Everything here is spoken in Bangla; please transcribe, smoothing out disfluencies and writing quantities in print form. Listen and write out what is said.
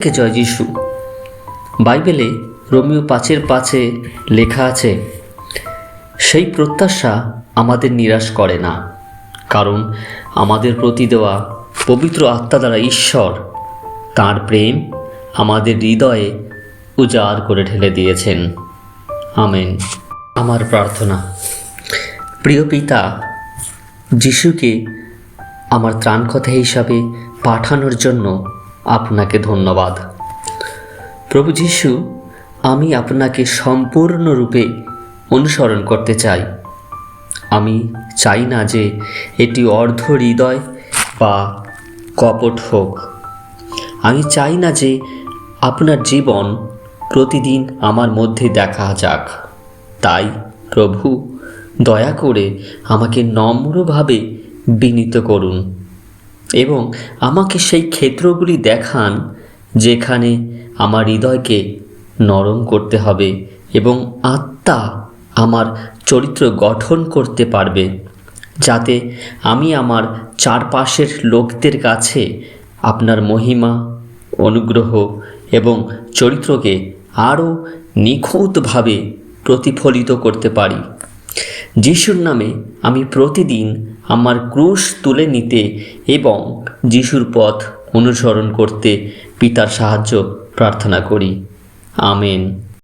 কে জয় যিশু। বাইবেলে রোমিও 5:5 লেখা আছে, সেই প্রত্যাশা আমাদের নিরাশ করে না, কারণ আমাদের প্রতি দেওয়া পবিত্র আত্মা দ্বারা ঈশ্বর তাঁর প্রেম আমাদের হৃদয়ে উজাড় করে ঢেলে দিয়েছেন। আমেন। আমার প্রার্থনা। প্রিয় পিতা, যিশুকে আমার ত্রাণকর্তা হিসাবে পাঠানোর জন্য আপনাকে ধন্যবাদ। প্রভু যিশু, আমি আপনাকে সম্পূর্ণরূপে অনুসরণ করতে চাই। আমি চাই না যে এটি অর্ধ হৃদয় বা কপট হোক। আমি চাই না যে আপনার জীবন প্রতিদিন আমার মধ্যে দেখা যাক। তাই প্রভু, দয়া করে আমাকে নম্রভাবে বিনীত করুন এবং আমাকে সেই ক্ষেত্রগুলি দেখান যেখানে আমার হৃদয়কে নরম করতে হবে এবং আত্মা আমার চরিত্র গঠন করতে পারবে, যাতে আমি আমার চারপাশের লোকদের কাছে আপনার মহিমা, অনুগ্রহ এবং চরিত্রকে আরও নিখুঁতভাবে প্রতিফলিত করতে পারি। যিশুর নামে আমি প্রতিদিন আমার ক্রুশ তুলে নিতে এবং যিশুর পথ অনুসরণ করতে পিতার সাহায্য প্রার্থনা করি। আমেন।